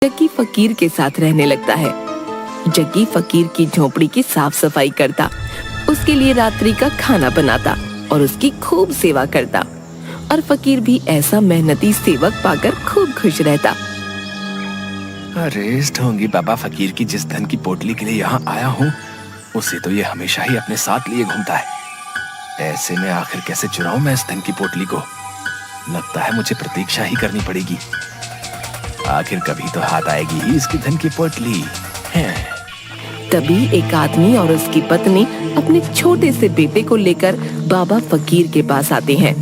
जग्गी फकीर के साथ रहने लगता है। जग्गी फकीर की झोपड़ी की साफ सफाई करता, उसके लिए रात्रि का खाना बनाता और उसकी खूब सेवा करता। और फकीर भी ऐसा मेहनती सेवक पाकर खूब खुश रहता। अरे इस ढोंगी बाबा फकीर की जिस धन की पोटली के लिए यहाँ आया हूँ, उसे तो ये हमेशा ही अपने साथ लिए घूमता है। ऐसे में आखिर कैसे चुराऊं मैं इस धन की पोटली को? लगता है मुझे प्रतीक्षा ही करनी पड़ेगी। आखिर कभी तो हाथ आएगी ही इसकी धन की पोटली है। तभी एक आदमी और उसकी पत्नी अपने छोटे से बेटे को लेकर बाबा फकीर के पास आते हैं।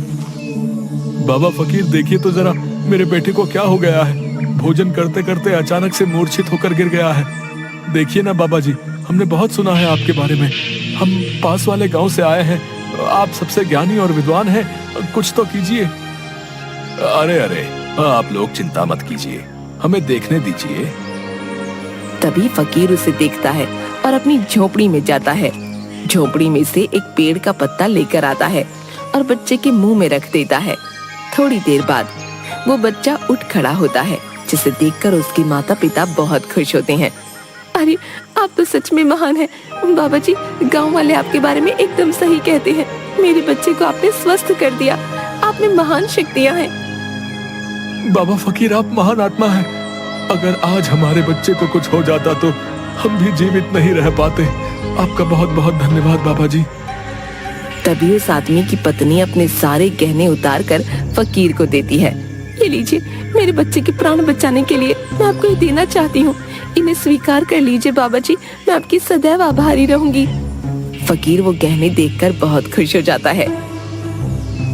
बाबा फकीर, देखिए तो जरा मेरे बेटे को क्या हो गया है। भोजन करते करते अचानक से मूर्छित होकर गिर गया है। देखिए ना बाबा जी, हमने बहुत सुना है आपके बारे में। हम पास वाले गांव से आए हैं, आप सबसे ज्ञानी और विद्वान हैं, कुछ तो कीजिए। अरे अरे, आप लोग चिंता मत कीजिए, हमें देखने दीजिए। तभी फकीर उसे देखता है और अपनी झोपड़ी में जाता है। झोपड़ी में से एक पेड़ का पत्ता लेकर आता है और बच्चे के मुंह में रख देता है। थोड़ी देर बाद वो बच्चा उठ खड़ा होता है, जिसे देखकर उसके माता पिता बहुत खुश होते हैं। अरे आप तो सच में महान हैं बाबा जी, गांव वाले आपके बारे में एकदम सही कहते हैं। मेरे बच्चे को आपने स्वस्थ कर दिया, आप में महान शक्तियां हैं। बाबा फकीर, आप महान आत्मा हैं। अगर आज हमारे बच्चे को कुछ हो जाता तो हम भी जीवित नहीं रह पाते। आपका बहुत बहुत धन्यवाद बाबा जी। तभी उस आदमी की पत्नी अपने सारे गहने उतार कर फकीर को देती है। ये लीजिए, मेरे बच्चे के प्राण बचाने के लिए मैं आपको ये देना चाहती हूँ। इन्हें स्वीकार कर लीजिए बाबा जी, मैं आपकी सदैव आभारी रहूंगी। फकीर वो गहने देखकर बहुत खुश हो जाता है।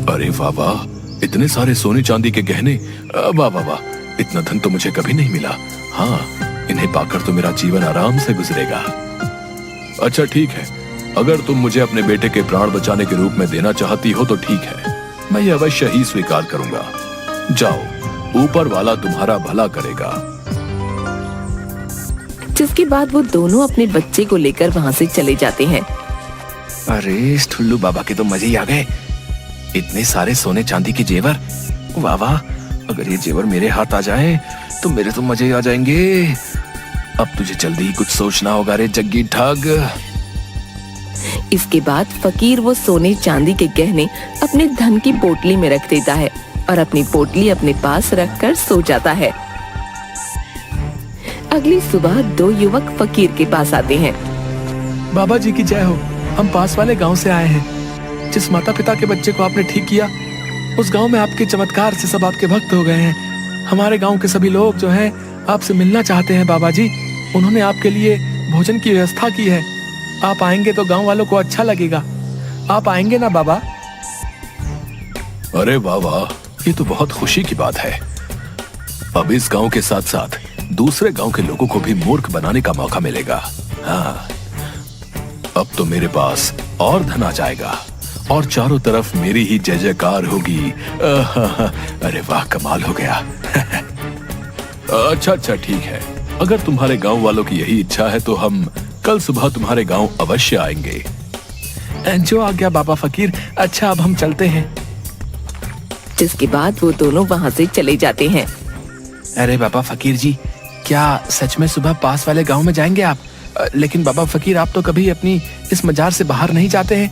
अरे वाह वाह, इतने सारे सोने चांदी के गहने, वाह वाह वाह, इतना धन तो मुझे कभी नहीं मिला। हाँ, इन्हें पाकर तो मेरा जीवन आराम से गुजरेगा। अच्छा ठीक है, अगर तुम मुझे अपने बेटे के प्राण बचाने के रूप में देना चाहती हो तो ठीक है, मैं ये अवश्य ही स्वीकार करूंगा। जाओ, ऊपर वाला तुम्हारा भला करेगा। जिसके बाद वो दोनों अपने बच्चे को लेकर वहाँ से चले जाते हैं। अरे इस ठुल्लू बाबा के तो मजे ही आ गए। इतने सारे सोने चांदी के जेवर, वाह वाह, अगर ये जेवर मेरे हाथ आ जाए तो मेरे तो मजे ही आ जाएंगे। अब तुझे जल्दी ही कुछ सोचना होगा रे जग्गी ठग। इसके बाद फकीर वो सोने चांदी के गहने अपने धन की पोटली में रख देता है और अपनी पोटली अपने पास रखकर सो जाता है। अगली सुबह दो युवक फकीर के पास आते हैं। बाबा जी की जय हो, हम पास वाले गांव से आए हैं। जिस माता पिता के बच्चे को आपने ठीक किया, उस गांव में आपके चमत्कार से सब आपके भक्त हो गए हैं। हमारे गांव के सभी लोग जो हैं आपसे मिलना चाहते हैं बाबा जी। उन्होंने आपके लिए भोजन की व्यवस्था की है। आप आएंगे तो गांव वालों को अच्छा लगेगा। आप आएंगे ना बाबा? अरे वाह वाह, ये तो बहुत खुशी की बात है। अब इस गांव के साथ साथ दूसरे गांव के लोगों को भी मूर्ख बनाने का मौका मिलेगा। हाँ, अब तो मेरे पास और धन आ जाएगा और चारों तरफ मेरी ही जय जयकार होगी। अरे वाह, कमाल हो गया। अच्छा अच्छा ठीक है, अगर तुम्हारे गांव वालों की यही इच्छा है तो हम कल सुबह तुम्हारे गांव अवश्य आएंगे। जो आज्ञा बाबा फकीर। अच्छा, अब हम चलते हैं। जिसके बाद वो दोनों वहाँ से चले जाते हैं। अरे बाबा फकीर जी, क्या सच में सुबह पास वाले गांव में जाएंगे आप? लेकिन बाबा फकीर, आप तो कभी अपनी इस मजार से बाहर नहीं जाते हैं।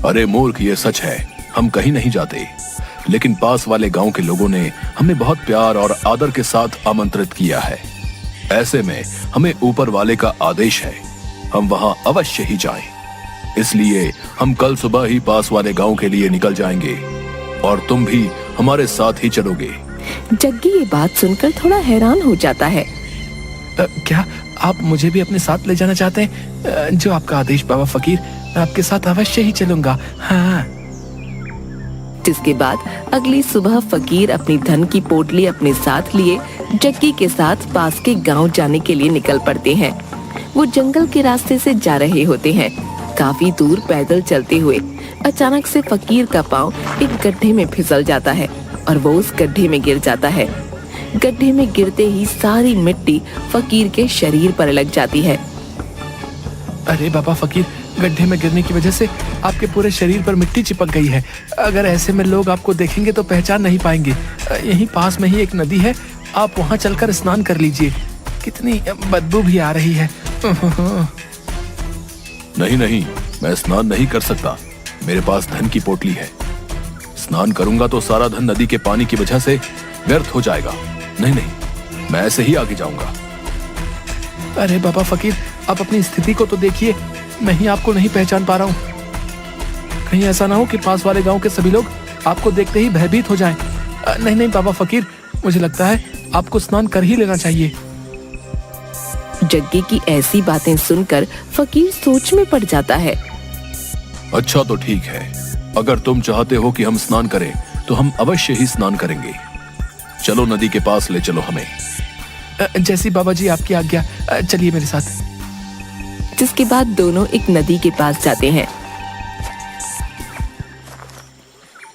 अरे मूर्ख, ये सच है, हम कहीं नहीं जाते। लेकिन पास वाले गांव के लोगों ने हमें बहुत प्यार और आदर के साथ आमंत्रित किया है। ऐसे में हमें ऊपर वाले का आदेश है, हम वहां अवश्य ही जाएं। इसलिए हम कल सुबह ही पास वाले गांव के लिए निकल जाएंगे और तुम भी हमारे साथ ही चलोगे। जग्गी ये बात सुनकर थोड़ा हैरान हो जाता है। क्या आप मुझे भी अपने साथ ले जाना चाहते हैं? जो आपका आदेश बाबा फकीर, मैं आपके साथ अवश्य ही चलूंगा। हाँ। जिसके बाद अगली सुबह फकीर अपनी धन की पोटली अपने साथ लिए जग्गी के साथ पास के गांव जाने के लिए निकल पड़ते हैं। वो जंगल के रास्ते से जा रहे होते हैं। काफी दूर पैदल चलते हुए अचानक से फकीर का पांव एक गड्ढे में फिसल जाता है और वो उस गड्ढे में गिर जाता है। गड्ढे में गिरते ही सारी मिट्टी फकीर के शरीर पर लग जाती है। अरे बाबा फकीर, गड्ढे में गिरने की वजह से आपके पूरे शरीर पर मिट्टी चिपक गई है। अगर ऐसे में लोग आपको देखेंगे तो पहचान नहीं पाएंगे। यहीं पास में ही एक नदी है, आप वहाँ चलकर स्नान कर लीजिए। कितनी बदबू भी आ रही है। नहीं नहीं, मैं स्नान नहीं कर सकता। मेरे पास धन की पोटली है। स्नान करूंगा तो सारा धन नदी के पानी की वजह से व्यर्थ हो जाएगा। नहीं नहीं, मैं ऐसे ही आगे जाऊंगा। अरे बाबा फकीर, आप अपनी स्थिति को तो देखिए। मैं ही आपको नहीं पहचान पा रहा हूँ। कहीं ऐसा ना हो कि पास वाले गांव के सभी लोग आपको देखते ही भयभीत हो जाएं। नहीं नहीं बाबा फकीर, मुझे लगता है आपको स्नान कर ही लेना चाहिए। जग्गी की ऐसी बातें सुनकर फकीर सोच में पड़ जाता है। अच्छा तो ठीक है, अगर तुम चाहते हो कि हम स्नान करें तो हम अवश्य ही स्नान करेंगे। चलो नदी के पास ले चलो हमें। जैसी बाबा जी आपकी आज्ञा। चलिए मेरे साथ। जिसके बाद दोनों एक नदी के पास जाते हैं।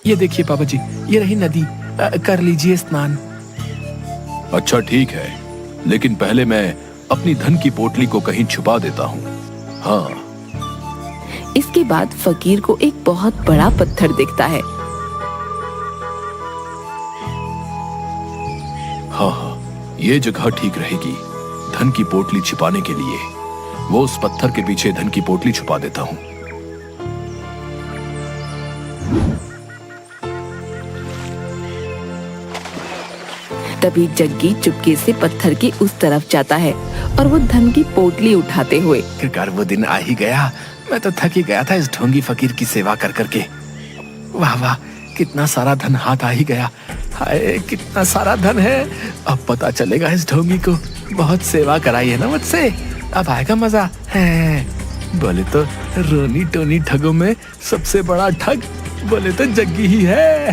ये देखिए बाबा जी, ये रही नदी। कर लीजिए स्नान। अच्छा ठीक है, लेकिन पहले मैं अपनी धन की पोटली को कहीं छुपा देता हूँ। हाँ। इसके बाद फकीर को एक बहुत बड़ा पत्थर दिखता है। हाँ, ये जगह ठीक रहेगी धन की पोटली छिपाने के लिए। वो उस पत्थर के पीछे धन की पोटली छुपा देता हूँ। तभी जग्गी चुपके से पत्थर के उस तरफ जाता है और वो धन की पोटली उठाते हुए। आखिरकार वो दिन आ ही गया। मैं तो थक ही गया था इस ढोंगी फकीर की सेवा कर करके। वाह वाह, कितना सारा धन हाथ आ ही गया। हाय, कितना सारा धन है। अब पता चलेगा इस ढोंगी को। बहुत सेवा कराई है ना मुझसे, अब आएगा मजा है। बोले तो रोनी टोनी ठगों में सबसे बड़ा ठग बोले तो जग्गी ही है।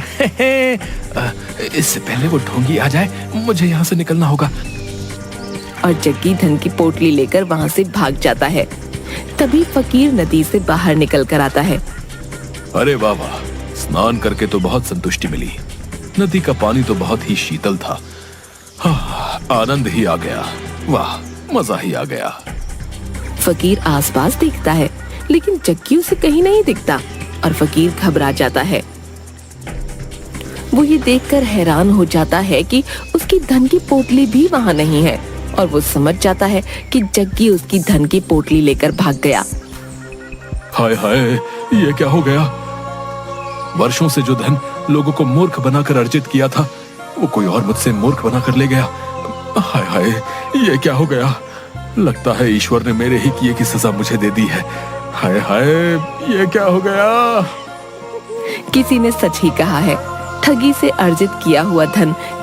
इससे पहले वो ढोंगी आ जाए, मुझे यहाँ से निकलना होगा। और जग्गी धन की पोटली लेकर वहाँ से भाग जाता है। तभी फकीर नदी से बाहर निकल कर आता है। अरे वाह वाह, स्नान करके तो बहुत संतुष्टि मिली। नदी का पानी तो बहुत ही शीतल था। हाँ, आनंद ही आ गया। वाह, मजा ही आ गया। फकीर आसपास देखता है, लेकिन जग्गी उसे कहीं नहीं दिखता और फकीर घबरा जाता है। वो ये देखकर हैरान हो जाता है कि उसकी धन की पोटली भी वहाँ नहीं है और वो समझ जाता है कि जग्गी उसकी धन की पोटली लेकर भाग गया। हाय हाय, ये क्या हो गया? वर्षों से जो धन लोगों को मूर्ख बनाकर अर्जित किया था, वो कोई और मुझसे मूर्ख बनाकर ले गया। हाय हाय, ये क्या हो गया? लगता है ईश्वर ने मेरे ही किए की सजा मुझे दे दी है। हाय हाय, ये क्या हो गया? किसी ने सच ही कहा है, ठगी से अर्जित किया हुआ धन